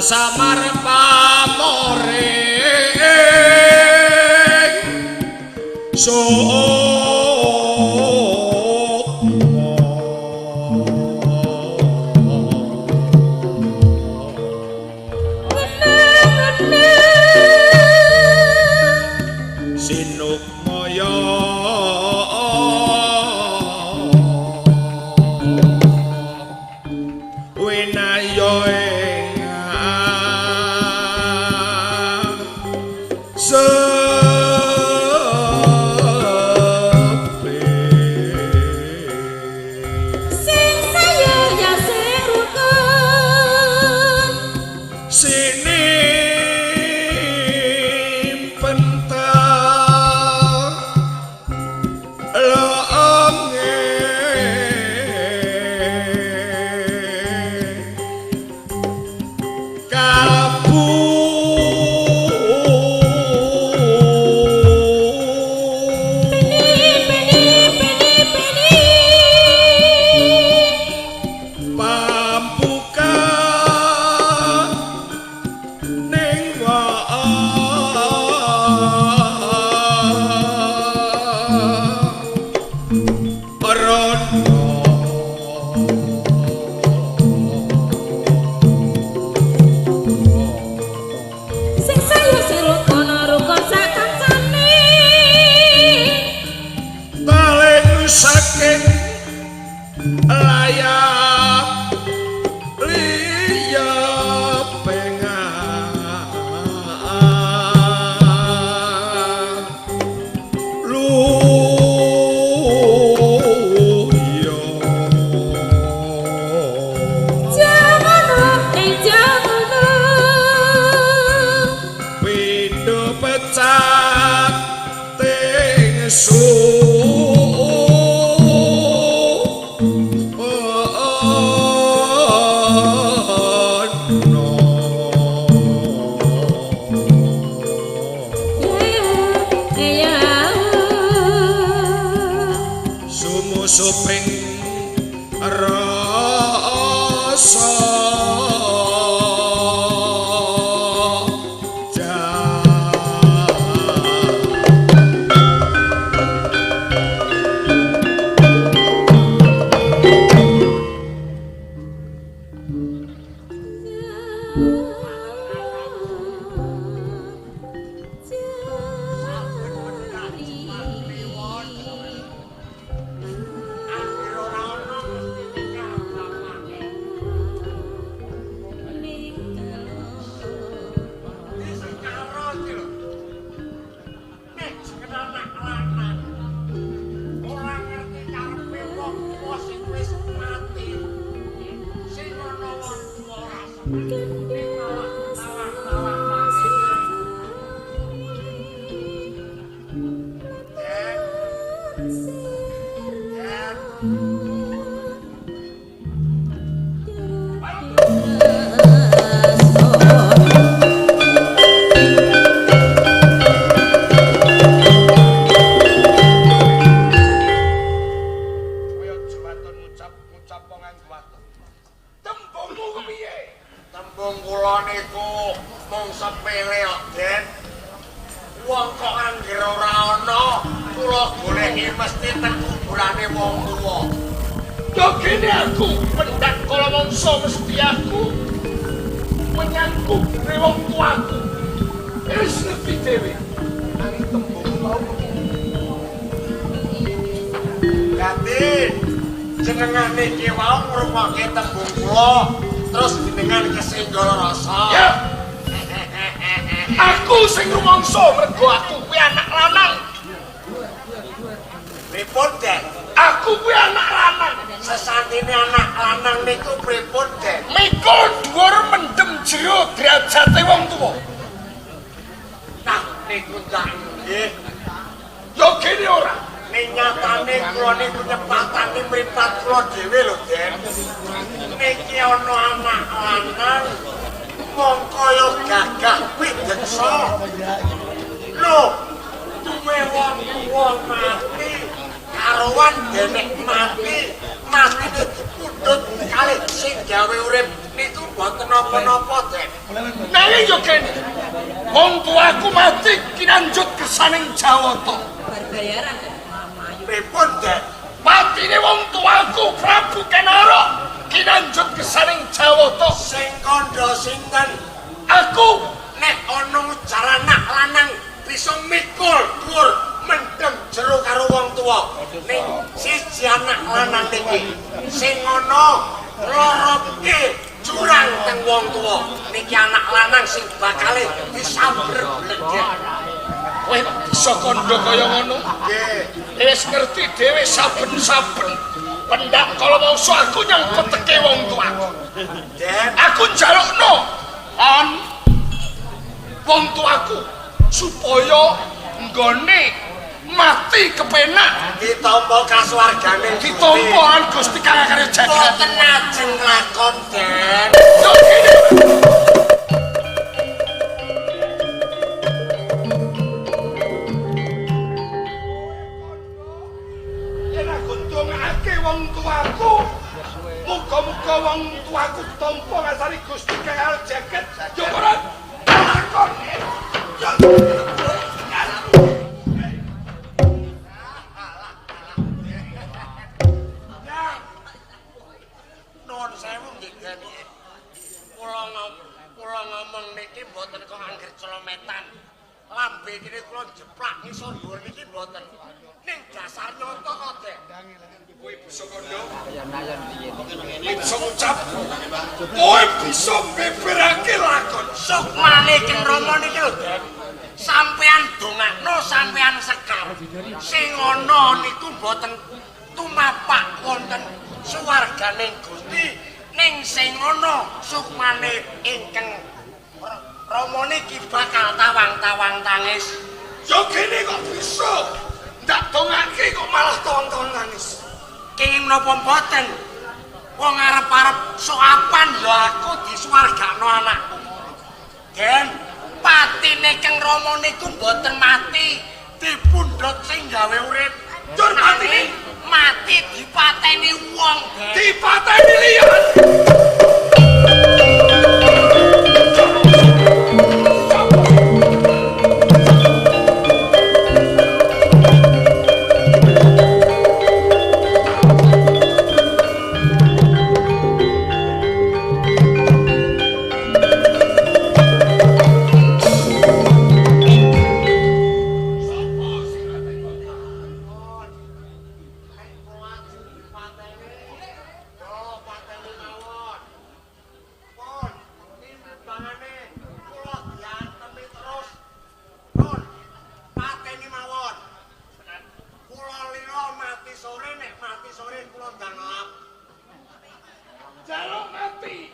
samar pamore mati mati dipundhut kalih sing gawe urip niku boten napa-napa, Den. Nanging yo kene. Wong tuaku mati kinanjut kesaning Jawata. Bayaran Pripun, Dek? Patine wong tuaku Prabu Kenara kinanjut kesaning Jawata. Sing kandha sinten? Aku Nek ana jaranak lanang bisa mikul dhuwur mendem jero karo wong tuwa. Ning siji anak lanang niki sing ana loroke jurang teng wong tuwa. Niki anak lanang sing bakale disamber bledek. kowe bisa kandha kaya ngono. Nggih. Wis ngerti dhewe saben-saben pendak kala mangsa aku nyangkutke wong tuaku. Den, Aku njalukno on wong tuaku supaya nggone mati kepenak ditampa kasuwargane ditampa lan Gusti Kang Karya Jagat. boten ajeng lakon, Den. Yo kene. Yen aku ndongake wong tuaku, muga-muga wong tuaku tampa ngasari Gusti Kang Karya Jagat. Yo ora lakone. Yo Nuwun sewu nggih, Den. Kula ngomong niki mboten kok angger celometan. Lambe kene kula jeplak ngisor dhuwur niki mboten. Ning dasar nyoto kok, Den. kowe bisa kandha. Bisa ngucap. Kowe bisa beberake lakon. Sukmane Kang Rama niki lho, Den. Sampean dongakno, sampean sekar. Sing ana niku mboten tumapak wonten suwarganing Gusti, ning sing ana sukmane ingkang Rama niki bakal tawang-tawang tangis. Yo kene kok bisa. Ndak dongake kok malah tonton nangis. Kenging menapa mboten? Wong arep-arep soapan ya aku disuwargakno anakku. Den, patine Kang Rama niku mboten mati, dipundhut sing gawe urip. Dur patine Mati dipateni wong, Den. dipateni liyan. Jaluk mati.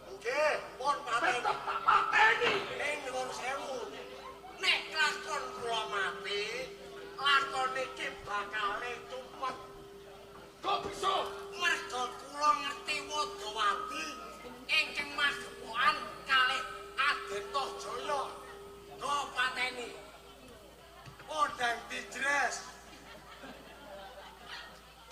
Nggih, pun pateni. Tetep tak pateni. Ning nuwun sewu. Nek lakon kula mati, lakon iki bakale cepet. Kok bisa? Merga kula ngerti Wadawati ingkang magepokan kalih Aden Tohjaya. Kok pateni. Undang dijres.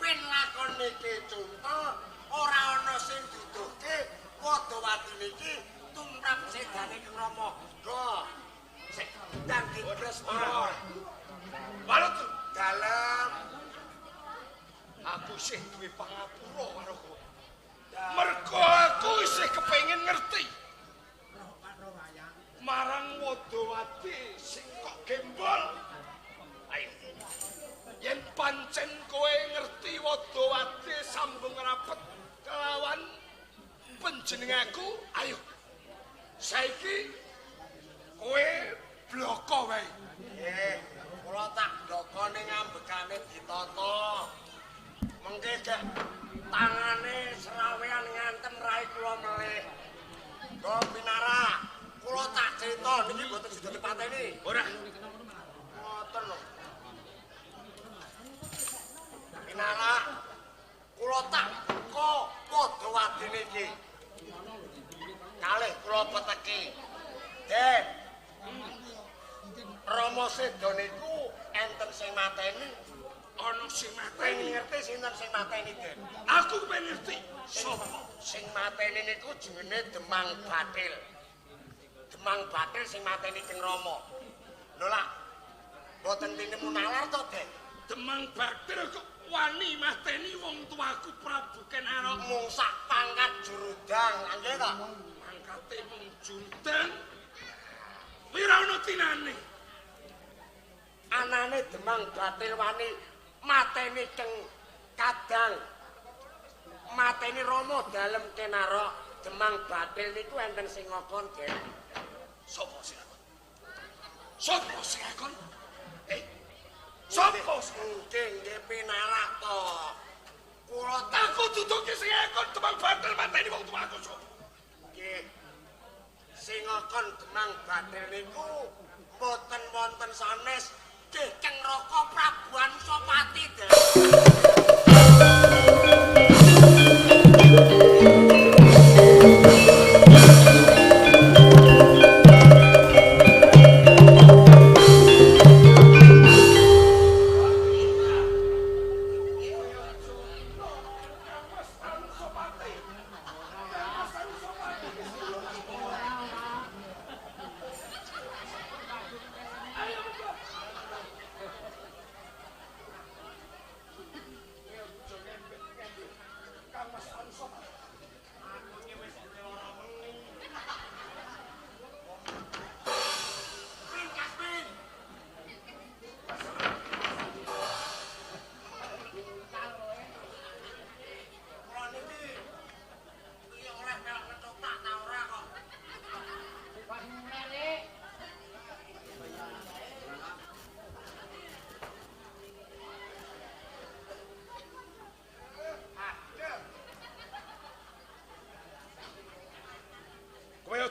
Ben lakon niki contoh ora ana sing duduhke Wadawati niki tumrap sedane Kang Rama. Go. Sing ndang dijres ora. Walut Dalem aku sih duwe pangapura karo kowe. Mergo aku isih kepengin ngerti. Marang Wadawati sing kok gembol. Ayo. Yen pancen kowe ngerti Wadawati sambung rapet kelawan panjenenganku, ayo. Saiki kowe bloko wae. kula tak ndokone ngambekane ditata. Mengke gak tangane serawean ngantem rai kula melih. Go Pinara, kula tak crita niki mboten sida dipateni. Ora. Ngoten lho. Pinara, kula tak kok Wadawati niki. Kalih kula peteki. Den, Rama Seda niku enten sing mateni, Ana sing pengen mateni. ngerti sinten sing mateni, Den? Aku pengen ngerti. Sopo sing mateni niku jenenge Demang Bathil. Demang Bathil sing mateni Kang Rama. Lho lah, boten tinemu nalar to, Den? Demang Bathil kok wani mateni wong tuaku Prabu Kenaro. Mung sak pangkat jurudang, nggih to? Pangkate mung jundang. Pira ono tinane? Anane Demang Bathil wani mateni Kang Kadang. Mateni Rama dalem Kenaro. Demang Bathil niku enten sing ngokon, Den. Sopo sing akon? Sopo sing akon? Sopo nggih pinarak to. Kula aku duduke sing akon Demang Bathil mateni wong tuaku sopo? nggih sing ngokon Demang Bathil niku boten wonten sanes nggih Kang Raka Prabu Anusapati, Den.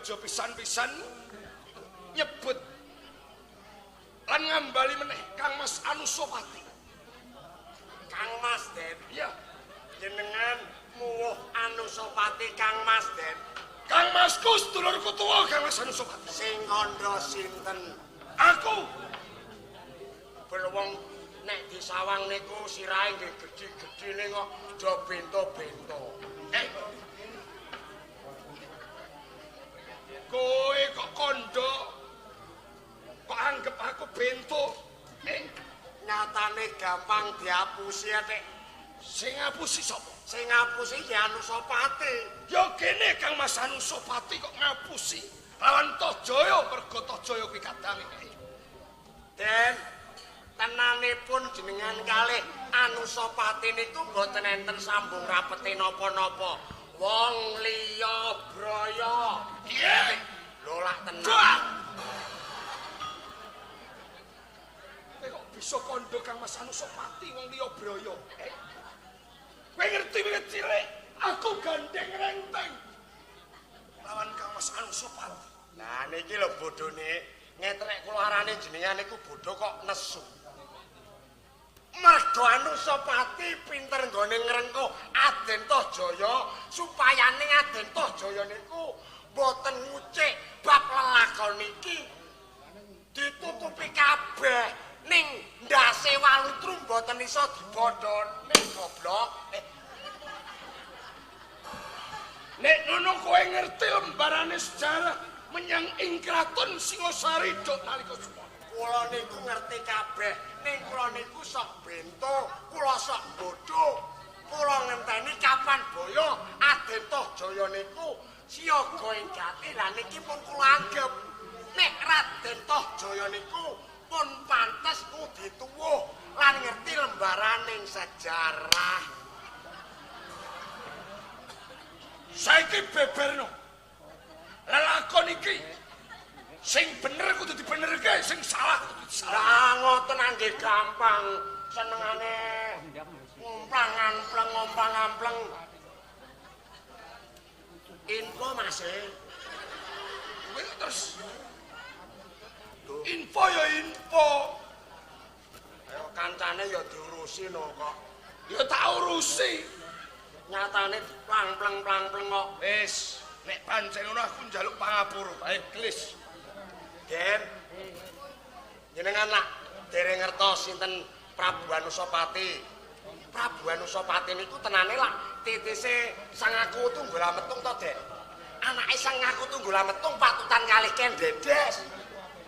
Aja pisan-pisan nyebut lan ngambali meneh Kang Mas Anusapati. Kang Mas, Den. Iya, Jenengan muwuh Anusapati Kang Mas, Den. Kang Masku sedulurku tuwa Kang Mas Anusapati. Sing kandha sinten? Aku. Wong nek disawang niku sirahe nggih gedhi-gedhine kok do bento-bento. Kowe kok kondo kok anggap aku bento? Nyatane gampang diapusi Nek. Sing ngapusi sapa? Sing ngapusi ya Anusapati. Ya kene Kang Mas Anusapati kok ngapusi lawan Tojaya mergo Tojaya kuwi kadange. Den, tenanipun jenengan kalih Anusapati niku mboten enten sambung rapete napa-napa. Wong liya braya. Iya. Lho lak tenan. Kok bisa kondo Kang Mas Anusapati wong liya braya? Kowe ngerti wiwit cilik aku gandeng renteng lawan Kang Mas Anusapati. Nah niki lho bodhone ngetrek kula arane jenengan niku bodho kok nesu. Mergo Anusapati pinter nggone ngrengkuh Aden Tojaya supayane Aden Tojaya niku boten ngucik bab lelakon niki ditutupi kabeh ning ndase walutru boten iso dibodhone goblok. Nek ngono kowe ngerti lembarane sejarah menyang ing kraton Singosari dok nalika suwon. Kula niku ngerti kabeh, ning kula niku sok bento, kula sok bodho. Kula ngenteni kapan boyo Aden Tojaya niku siaga ing jati lan niki pun kula anggep nek Raden Tojaya niku pun pantes kudu tuwuh lan ngerti lembaraning sejarah. Saiki beberno. Lelakon iki sing bener kudu dibenerke, sing salah kudu disalah. Lah ngoten nggih gampang, senengane ngomplang-ampleng. Info Mas. Kowe terus info ya info. Ayo kancane ya diurusi no kok. Ya tak urusi. Nyatane plang-pleng kok. Wis, nek pancen ngono aku njaluk pangapura. Baik, klis. Den. Jenengan nak dereng ngertos sinten Prabu Anusapati. Prabu Anusapati niku tenane lak titise Sang Aku Tunggul Ametung to, Dek. Anake Sang Aku Tunggul Ametung patutan kalih Ken Dedes.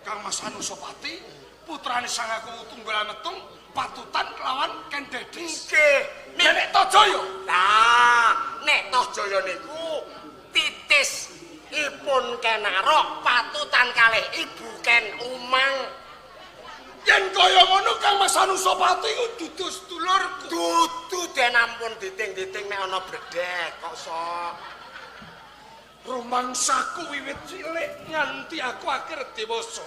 Kang Mas Anusapati putrane Sang Aku Tunggul Ametung patutan lawan Ken Dedes. Nggih. Nek Tojaya. Lah, nek Tojaya niku titis ipun Ken Arok patutan kalih Ibu Ken Umang. Yen kaya ngono Kang Mas Anusapati ku dudu sedulurku. Dudu den ampun diting-diting nek ana bledhek kok sok. Rumangsaku wiwit cilik nganti aku akhir dewasa.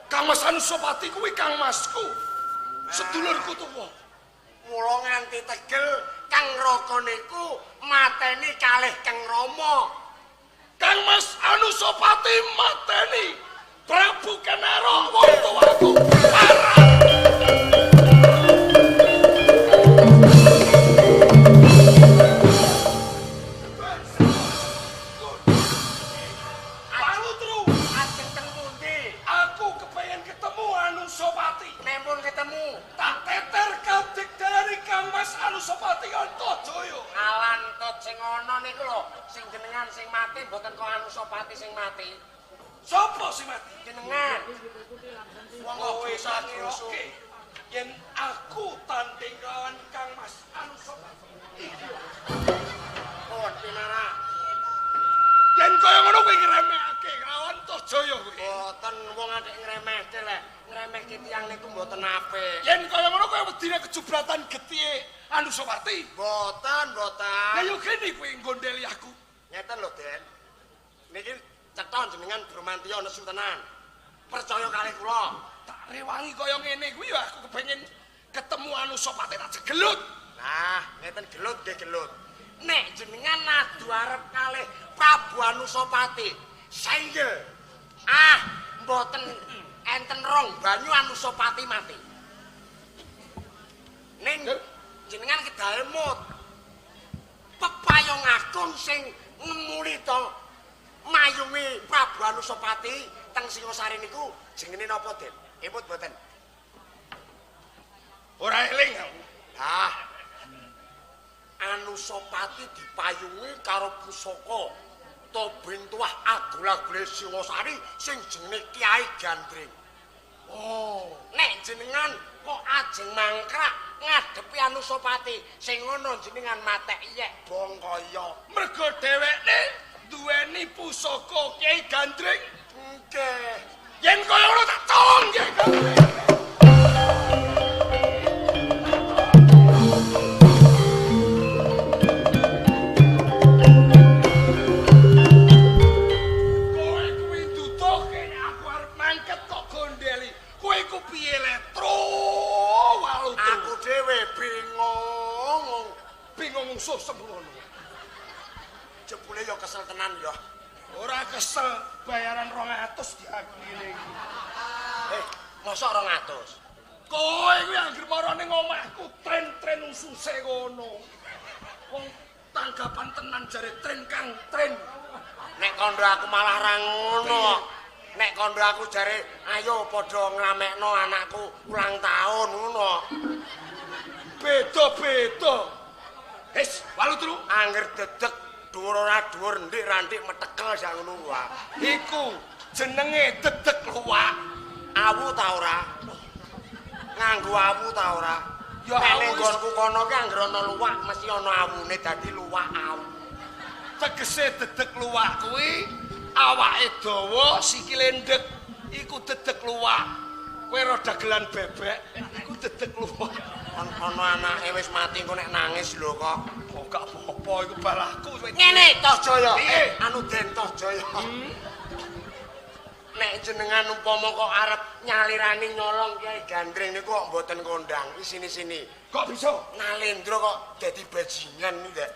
Kang Mas Anusapati kuwi Kang Masku. Sedulurku tuwa. Mula nganti tegel Kang Raka niku mateni kalih Kang Rama. Kang Mas Anusapati mateni Prabu Kenaro wong tuwaku. Aku kepengin ketemu Anusapati. Nempun ketemu. Tak teter kadik dari Kang Mas Anusapati Antajaya. Alantut sing ana niku lho, sing jenengan sing mati mboten kok Anusapati sing mati. Sopo sing mati? Jenengan. Wong kowe sakioke yen aku tanding lawan Kang Mas Anusapati. Pun pinara. Yen kaya ngono kowe ngremehake lawan Tojaya kuwi. Mboten wong adik ngremehke lek ngremehke tiyang niku mboten apik. Yen kaya ngono kowe wedine kejubratan getih Anusapati. Mboten. Lah yo kene kowe nggondeli aku. Ngeten lho, Den. Niki cetha jenengan Bramantya nesu tenan. Percaya kalih kula. Tak rewangi kaya ngene kuwi yo aku kepengin ketemu Anusapati tak jegelut. Nah, ngeten gelut nggih gelut. Nek jenengan adu arep kalih Prabu Anusapati, sainggil. Mboten enten rong banyu Anusapati mati. Ning jenengan kedahe mut. Pepayung agung sing ngemuli to mayungi Prabu Anusapati teng Singosari niku jenenge napa, Den? Imut mboten? Ora eling aku. Lah Anusapati dipayungi karo pusaka Tobing Tuah Agul-agule Singosari sing jenenge Kyai Gandring. Oh, nek jenengan kok ajeng mangkrak ngadepi Anusapati sing ngono jenengan matek iyek bongkaya. Mergo dheweke duweni pusaka Kyai Gandring. Nggih. Yen kaya ngono tak colong Kyai Gandring. Kowe kuwi nduduhke aku arep mangket kok gondeli. Kowe ku piye letro walu. Aku dhewe bingung. Bingung musuh sembrono. Jebule ya kesel tenan ya. Ora kesel bayaran 200 diagile iki. Mosok 200. Kowe kuwi anggere marane ngomahku tren-tren ususe ngono. Wong tanggapan tenan jare tren Kang tren. Nek kandha aku malah ra ngono. Nek kandha aku jare ayo padha ngramekno anakku ulang tahun ngono. Beda-beda. Wis, walu turu. Angger dedek dhuwur ora dhuwur ndik ra ndik metekel sak ngono wae. Iku jenenge dedek luwak. Awu ta ora? Nganggo awu ta ora? Ya nek awu ning nggonku kono ki angger ana luwak mesti ana awune dadi luwak awu. Tegese dedek luwak kuwi awake dawa sikile ndek iku dedek luwak. Kowe ro dagelan bebek iku dedek luwak. Ono anake wis mati engko nek nangis lho kok. Oh gak apa-apa iku balahku. Ngene Tojaya. Piye? Anu Den Tojaya. Nek jenengan umpama kok arep nyalirani nyolong Kyai Gandring niku kok mboten kondang. Wis sini-sini. Kok bisa? Nalendra kok dadi bajingan iki, Dek.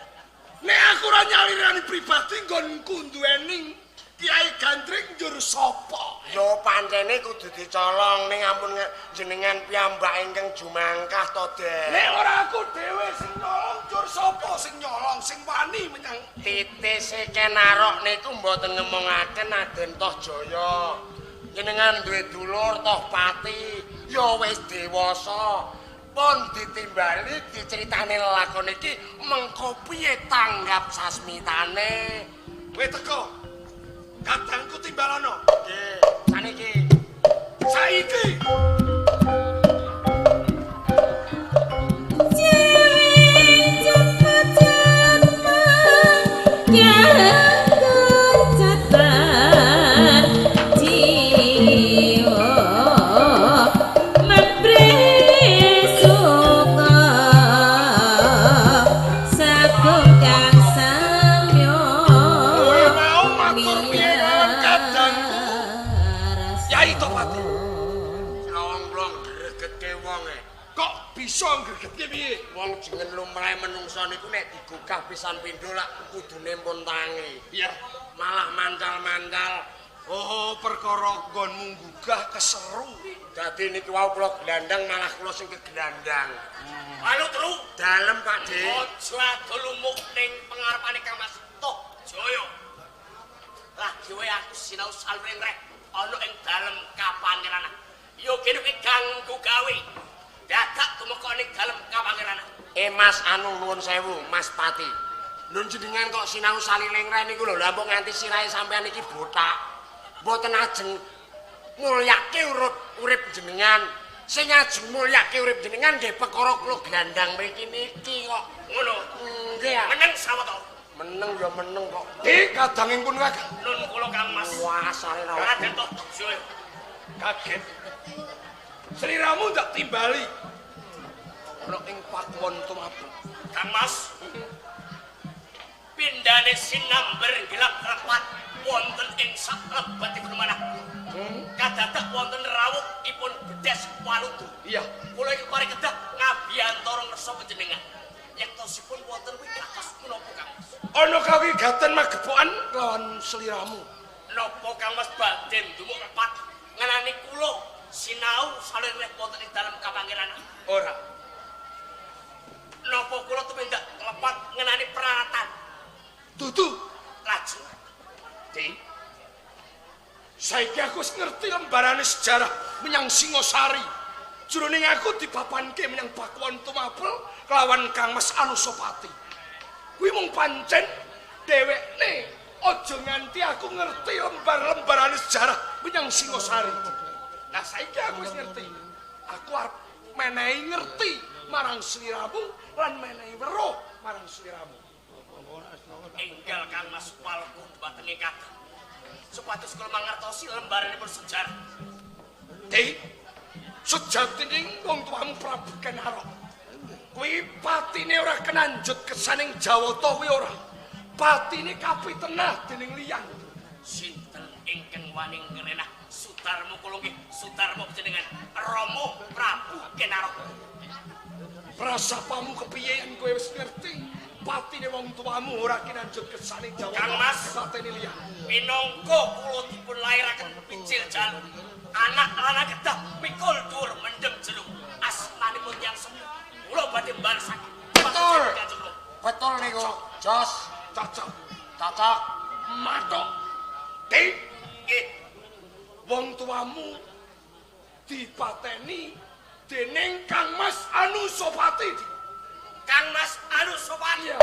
Nek aku ora nyalirani pribadi nggonku duweni Kyai Gandring njur sapa? Yo pancene kudu dicolong ning ampun jenengan piyambak ingkang jumangkah to, Dek. Nek ora aku dhewe sing nyolong njur sapa sing nyolong sing wani menyang Titise Kenarok niku mboten ngemongaken Aden Tojaya. Jenengan duwe dulur Toh Pati, ya wis dewasa. pun ditimbali diceritani lakon iki mengko piye tanggap sasmitane. Kowe teko. Kadangku timbalano. Nggih, saniki. Saiki. Bisa gregetke piye? Wong jeneng lumrahe menungsa niku nek digugah pisan pindho lak kudune pun tangi. Iya, Malah mancal-mancal. oh perkara nggonmu gugah keseru. Dadi niki wau kula glandang malah kula sing keglandang. Anu telu Dalem Pak De. aja adol lumuk ning pengarepane Kang Mas Toh Jaya. Lagi wae aku sinau saluring rek ana ing dalem kapangeranan. Yo kene kuwi ganggu gawe. Dadak tumeka ning dalem kapangeranan. Mas anu nuwun sewu, Mas Pati. Nun jenengan kok sinau saliling ren niku lho, lha mbok nganti sirahe sampean iki botak. Mboten ajeng mulyake urip jenengan. Sing ajeng mulyake urip jenengan nggih perkara kula glandang mriki niki kok. Ngono. Nggih. Meneng sawetara. Meneng ya meneng kok. Kadanging pun kaget. Nun kula Kang Mas. Wah, sare ra. Raden Toh Jaya. Kaget. Sliramu ndak timbali. Ana ing pakuwon tumapel. Kang Mas. Pindhane sinamber gelap rapat wonten ing salebetipun manah. Kadadak wonten rawuhipun bedes waludu. Iya. Kula iki mari kedah ngabiyantara ngersa panjenengan. Yektosipun wonten kuwi kados menapa Kang Mas? Ana kawigaten magebokan lawan sliramu. Napa Kang Mas badhe ndumuk rapat ngenani kula sinau salireh wonten ing dalem kapangeranan? Ora. Napa kula tumindak lepat ngenani peralatan? Dudu. Lajeng Di. Saiki aku wis ngerti lembarane sejarah menyang Singosari. Jroning aku dipapanke menyang Pakuwon Tumapel kelawan Kang Mas Anusapati. Kuwi mung pancen dhewekne aja nganti aku ngerti lembar-lembarane sejarah menyang Singosari. Nah saiki aku wis ngerti. Aku arep menehi ngerti marang sliramu lan menehi weruh marang sliramu. enggal Kang Mas palku dhumateng kadang. Supados kula mangertosi lembaranipun sejarah. Di sejatining wong tuamu Prabu Kenarok. Kuwi patine ora kenanjut kesaning Jawata kuwi ora. Patine kapitenah dening liyan. Sinten ingkang wani ngrenah sutarmu kula nggih sutarmu panjenengan Rama Prabu Kenarok. Prasapamu kepiye yen kowe wis ngerti patine wong tuamu ora kinanjut kesaning Jawata. Kang Mas, patine liyan. Minangka kula dipun lairaken picil jalu. Anak lanang kedah mikul dhuwur mendem jeluk. Asmanipun tiyang semu. Kula badhe mbalesaken. Betul. Betul niku. Jos. Cocok. Cocok. Matok. Di Nggih. wong tuamu dipateni dening Kang Mas Anusapati. Kang Mas Anusapati. Iya.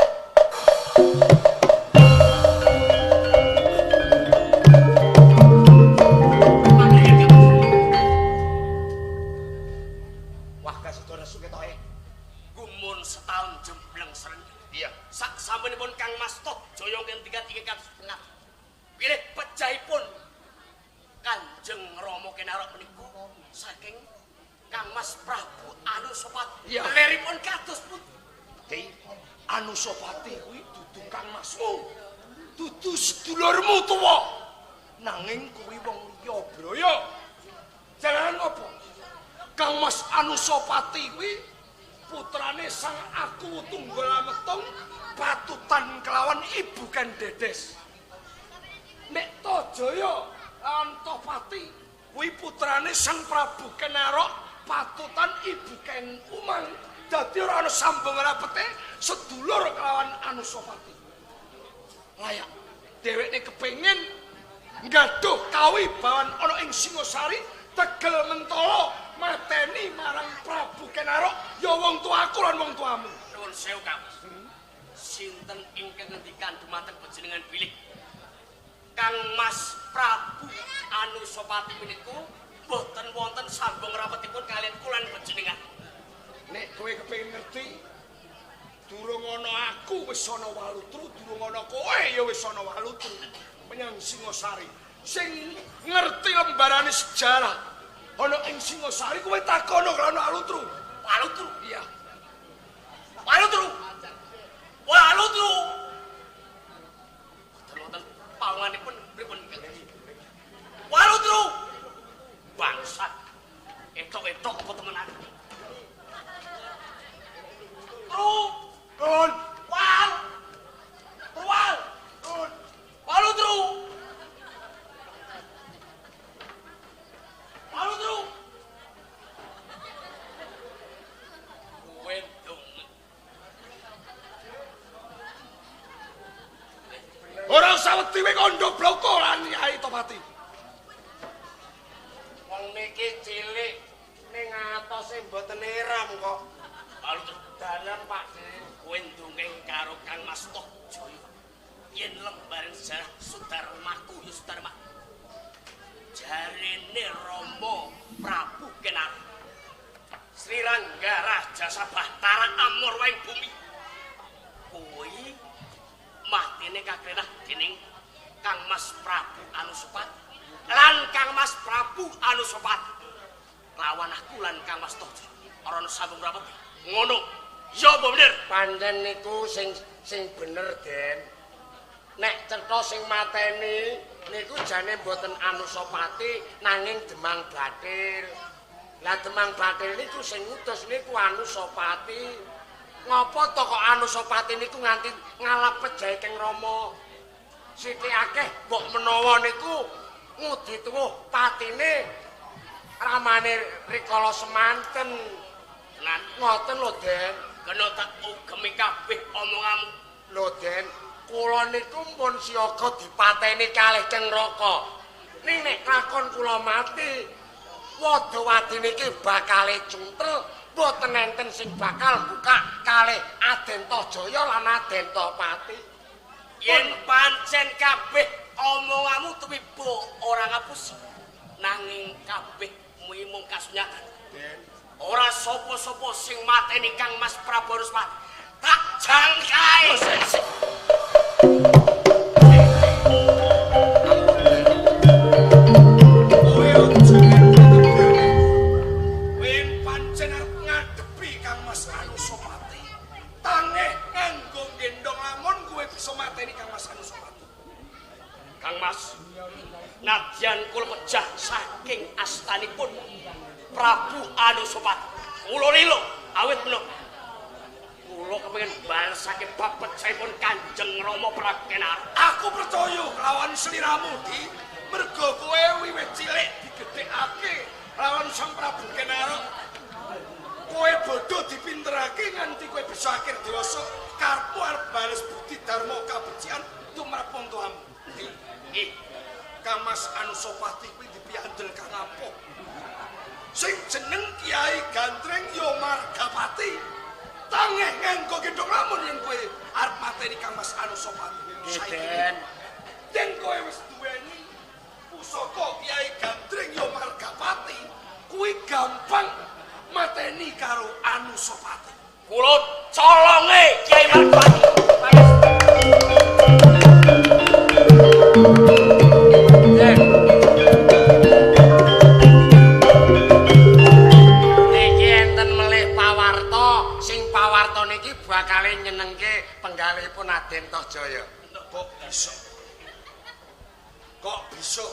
Wah, kasedana suketoke. Gumun setahun jembleng seren. Iya. Sak sampunipun Kang Mas Toh Jaya ngendikan iki kados tengah. Pilih pejahipun Kanjeng Rama Kenarok menika saking Kang Mas Prabu Anusapati. Iya. Leripun kados pun Di Anusapati kuwi dudu Kang Masmu. Dudu sedulurmu tuwa. Nanging kuwi wong liya braya. Jalan apa? Kang Mas Anusapati kuwi putrane Sang Aku Tunggal Ametung patutan kelawan Ibu Ken Dedes. Nek Tojaya Antapati kuwi putrane Sang Prabu Kenarok patutan Ibu Ken Umang. Dadi ora ana sambung rapete sedulur kelawan Anusapati. Layak dheweke kepengin nggaduh kawibawan ana ing Singosari Tegel Mentala mateni marang Prabu Kenarok ya wong tuaku lan wong tuamu. Nuwun sewu Kang. Sinten ingkang ngendikan dumateng panjenengan bilih Kang Mas Prabu Anusapati meniku boten wonten sambung rapetipun kalian kula panjenengan. Nek kowe kepengin ngerti durung ana aku wis ana Walutru, durung ana kowe ya wis ana Walutru menyang Singosari. Sing ngerti lembarane sejarah ana ing Singosari kowe takono kalau ana Walutru. Walutru? Iya. Walutru. Walutru. Boten panganipun pripun? Walutru. Bangsat. Etok-etok apa temenan? Tru. Nun. Wal. Wal. Nun. Walutru. Walutru. Wedung. Ora usah wedi kowe kandha bloko lan Nyai Topati. Wong niki cilik ning atose mboten eram kok. Walutru. Dalam Pak De. Kowe ndongeng karo Kang Mas Tohjaya. Yen lembaran sejarah Sudarmaku ya Sudarma. Jarene Rama Prabu Kenar. Sri Rangga Raja Sabatara Amor waing bumi. Kuwi matine kakrenah dening Kang Mas Prabu Anusapati lan Kang Mas Prabu Anusapati. Lawan aku lan Kang Mas Tohjaya. Ora ono sambung rapet. Ngono. Ya apa bener? Pancen niku sing bener, Den. Nek cetha sing mateni niku jane mboten Anusapati nanging Demang Bathil. Lah Demang Bathil niku sing ngutus niku Anusapati. Ngopo to kok Anusapati niku nganti ngalap pejahe Kang Rama? Sithik akeh mbok menawa niku ngudi tuwuh patine ramane rikala semanten. Tenan Ngoten lho, Den. kena tak ugemi kabeh omonganmu. Lho, Den, kula niku pun siaga dipateni kalih Cengraka. Ning nek lakon kula mati, Wadawati niki bakal cuntel, mboten enten sing bakal buka kalih Aden Tohjaya lan Aden Topati. Yen pancen kabeh omonganmu tuwibo ora ngapus nanging kabeh mung kasunyatan. Ora sapa-sapa sing mateni Kang Mas Prabu Anusapati. Tak jangkai. Wen pancen arep ngadepi Kang Mas Anusapati. Tangeh nganggo gendong lamun kowe bisa mateni Kang Mas Anusapati. Kang Mas, nadyan kula pejah saking astanipun Prabu Anusapati. Kula lilo awit menawa kula kepengin balasake bab pecahipun Kanjeng Rama Prabu Kenar. Aku percaya lawan sliramu di mergo kowe wiwit cilik digedhekake lawan Sang Prabu Kenarok. Kowe bodho dipinterake nganti kowe bisa akhir dewasa karepmu arep bales budi dharma kabecikan tumrap wong tuamu. Nggih, Kang Mas Anusapati kuwi dipiandel Kang Ampok. Sing jeneng Kiai Gandreng ya Margapati. Tangeh nganggo gendong lamun yen kowe arep mateni Kang Mas Anusapati. Den, Yen kowe wis duweni pusaka Kiai Gandreng ya Margapati, kuwi gampang mateni karo Anusapati. kula colonge Kiai Margapati. Den. Niki enten melih pawarta, sing pawarta niki bakal nyenengke penggalihipun Aden Tohjaya. Kok bisa? Kok bisa?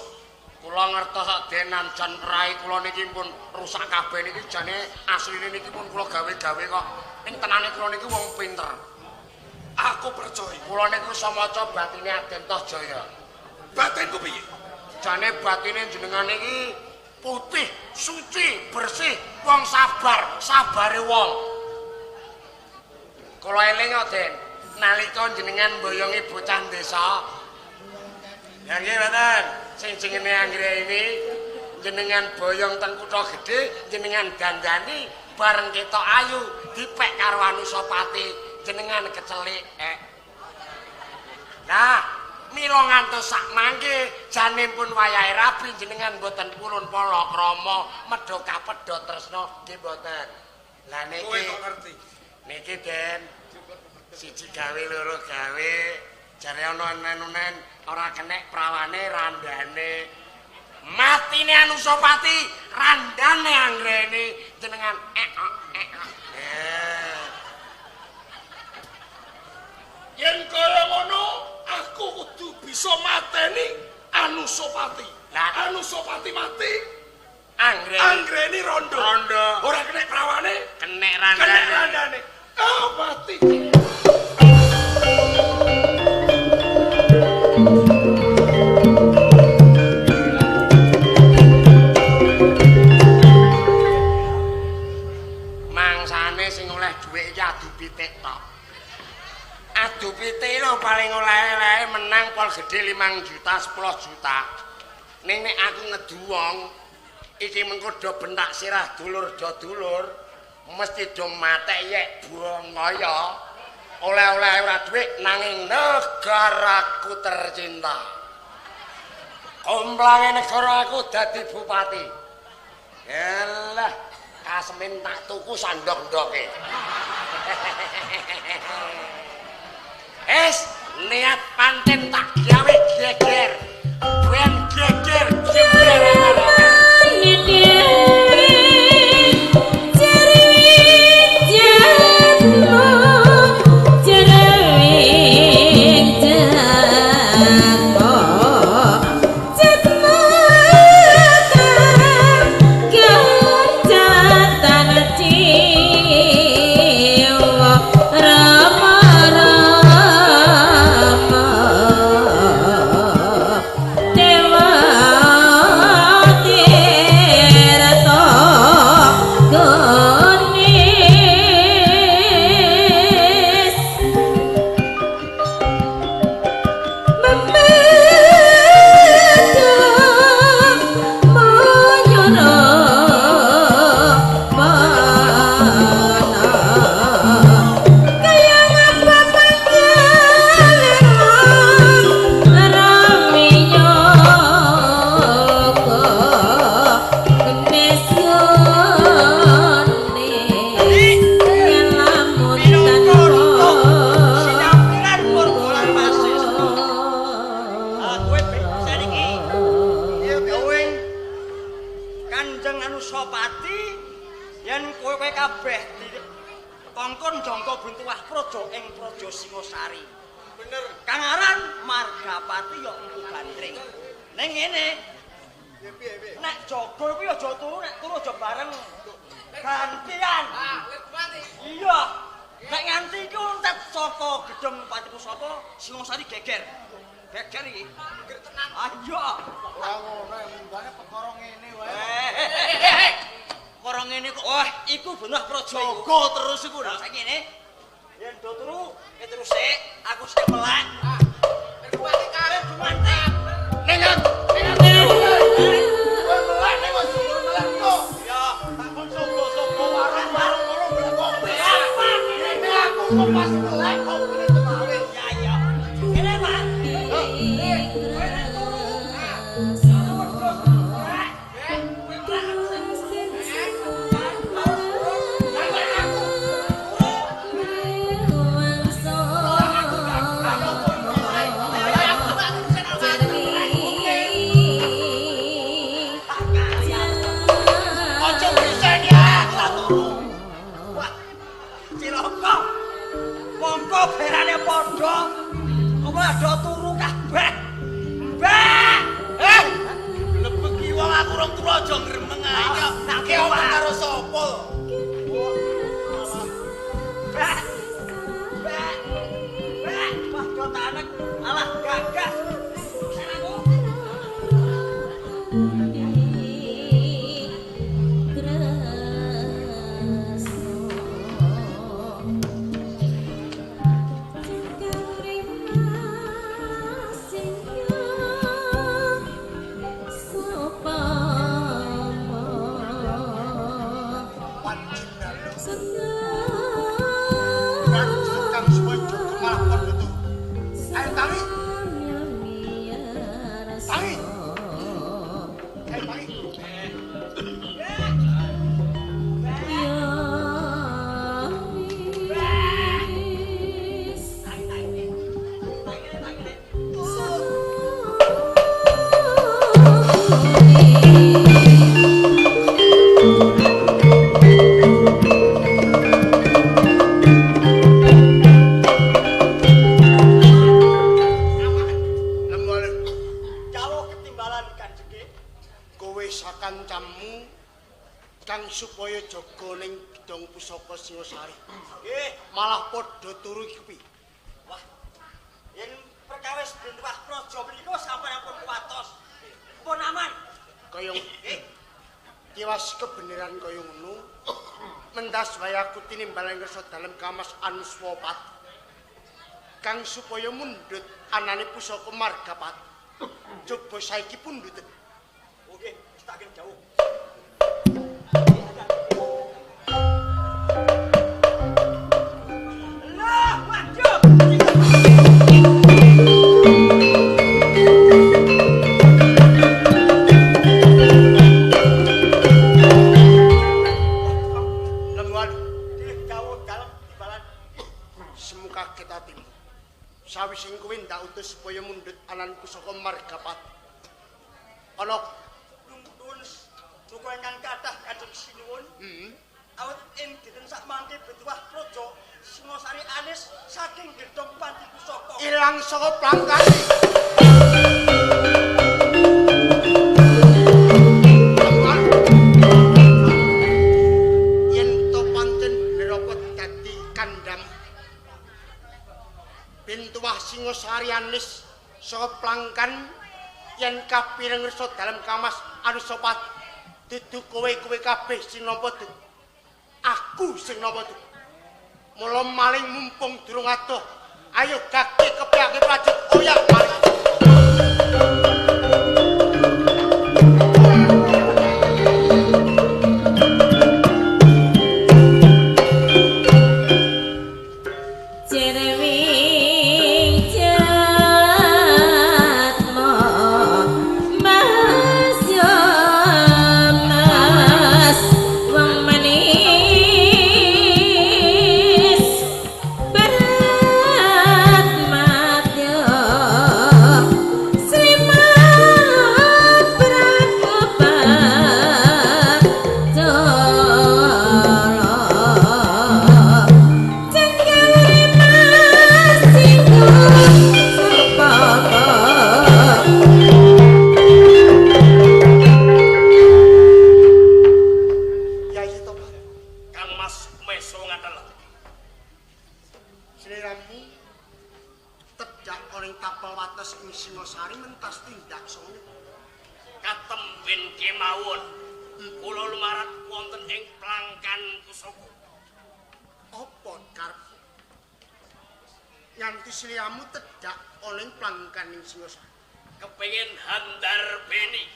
Kula ngertos denan jan rai kula niki pun rusak kabeh niki jane asline niki pun kula gawe-gawe kok. Ning tenane kula niki wong pinter. Aku percaya. Kula niku iso maca batine Aden Tohjaya. Batinku piye? Jane batine jenengan iki putih, suci, bersih, wong sabar, sabare wong. Kula eling kok, Den, nalika jenengan mboyongi bocah desa. Ya nggih, mboten. Sing jenenge anggere ini jenengan boyong teng kutha gedhe jenengan dandani bareng ketok ayu dipek karo Anusapati jenengan kecelik nah mila ngantos sak mangke janipun wayahe rabi jenengan boten purun palakrama medha kapedha tresna nggih boten lah niki kowe kok ngerti niki Den siji gawe loro gawe jare ana enen-enen ora kenek prawane randane matine Anusapati randane anggrene jenengan yen kaya ngono aku kudu bisa mateni Anusapati lah Anusapati mati anggrene rondo ora kenek prawane kenek randane mati mangsane sing oleh dhuwit iki adu pitik tok adu pitik lho paling oleh menang pol gedhe 5 juta 10 juta ning nek aku ngedu wong iki mengko do bentak sirah dulur do dulur mesti do matek yek bongaya oleh-oleh ora dhuwit nanging negaraku tercinta komplange negara aku dadi bupati yalah kasemen tak tuku sandok-ndoke niat panten tak gawe geger ben geger saka Singosari. Nggih, Malah padha turu kepi. wah. Yen perkawis Bintwah Praja menika sampeyan pun kuwatos. Pun aman. Kaya tiwas kebenaran kaya ngono. Mentas wae aku tinimbal ngersa dalem Kamas Anuswapat. Kang supaya mundhut anane pusaka Margapat. Coba saiki pundhut. Oke, tak kene jauh. Lah, waduh. Lemuan Jauh dalem timbalan. semuka kita tim. Sawising kuwi ndak utus supaya mundhut anan pusaka Margapat. Ana Nuntun duka ingkang kathah kadung sinuwun. Awit ing dinten sak mangke Bintwah Praja Singosari Anis saking gedhong panti pusaka. ilang saka plangkane. Lemuan. Yen to pancen bener apa dadi kandham Bintwah Singosari Anis saka plangkan yen kapireng ngersa dalem Kamas Anuswapat dudu kowe kabeh sing nampa du. Aku sing nampa du. Mula maling mumpung durung adoh. Ayo gage kepiake prajurit oyak maling. Sliramu tedhak ning tapel wates ing Singosari mentas tindak sono. Katemben kemawon kula lumarat wonten ing plangkan pusaka. Apa karep? Nganti sliramu tedhak ning plangkan ing Singosari. Kepengin handar beni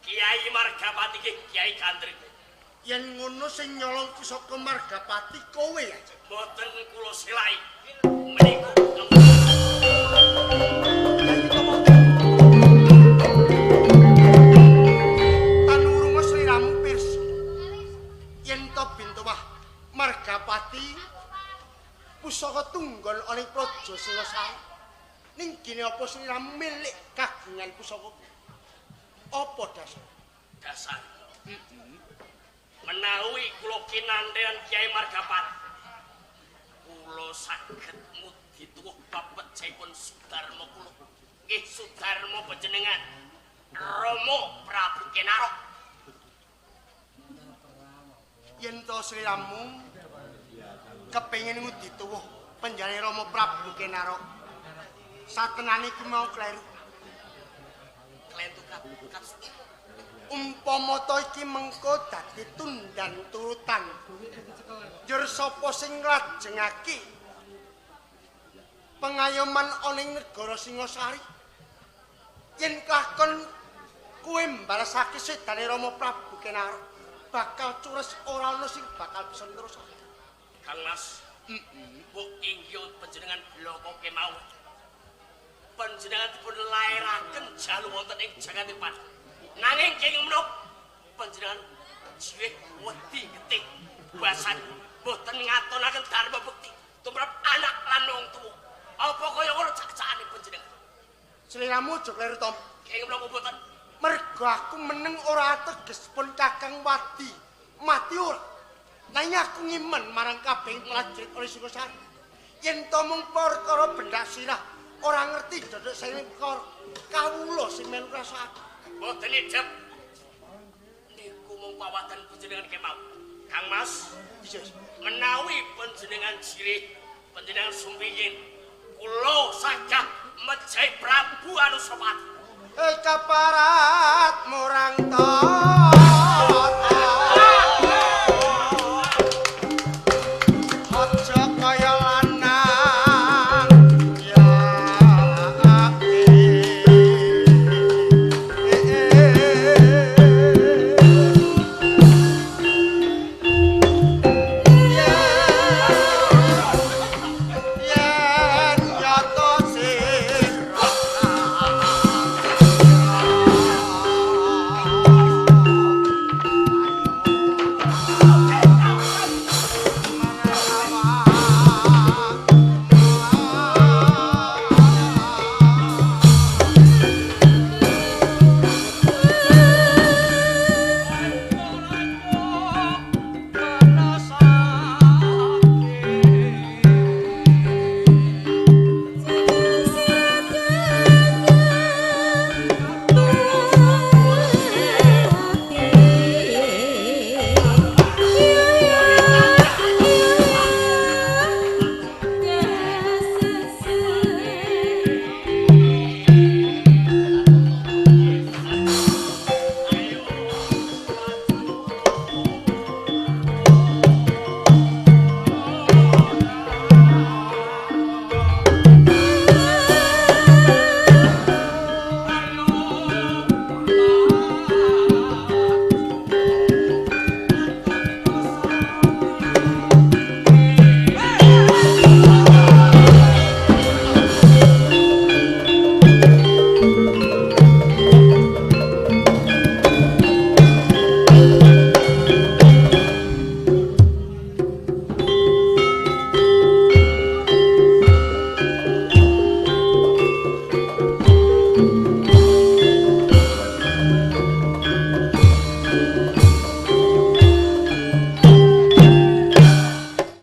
Kiai Margapati ki Kiai Gandrik. Yen ngono sing nyolong pusaka Margapati kowe aja. Boten kula silai. Menika tanurunga sliramu pirsa. Yen to Bintwah Margapati pusaka tunggal oleh Praja Singosari. Ning gene apa sliramu milik kagungan pusaka? Apa dasar? menawi kula kinandhean Kiai Margapati kula saged mudi tuwuh papecipun Sudarma kula. Nggih Sudarma panjenengan Rama Prabu Kenarok. Yen to sliramu kepengin ngudi tuwuh penjane Rama Prabu Kenarok. Satenane iku mau kleru. Klentu kap. Umpama to iki mengko dadi tundan turutan. Njur sapa sing nglajengake pengayoman ana ing negara Singosari? Yen kakon kowe mbalasake sedane Rama Prabu Kenarok, bakal cures ora ana sing bakal bisa nerusake. Kang Mas, mbok inggih panjenengan bloko kemawon. Panjenengan dipun lairaken jalu wonten ing Jagadipati. Nanging kenging menapa panjenengan jiwih wedi getih basan boten ngatonaken dharma bekti tumrap anak lan wong tuwa. Apa kaya ngono cacane panjenengan? Sliramu aja kleru Tom. Kenging menapa boten? Mergo aku meneng ora ateges pun Kakang Wadi mati ora. Nanging aku ngimen marang kabeh prajurit oleh Singosari. Yen to mung perkara bendak sirah ora ngerti dodok sing perkara kawula sing melu rasake. Boten idep. Niku mung pawadan panjenengan kemawon. Kang Mas, Iya. menawi panjenengan jirih panjenengan sumpingin kula saged mejahi Prabu Anusapati kaparat murang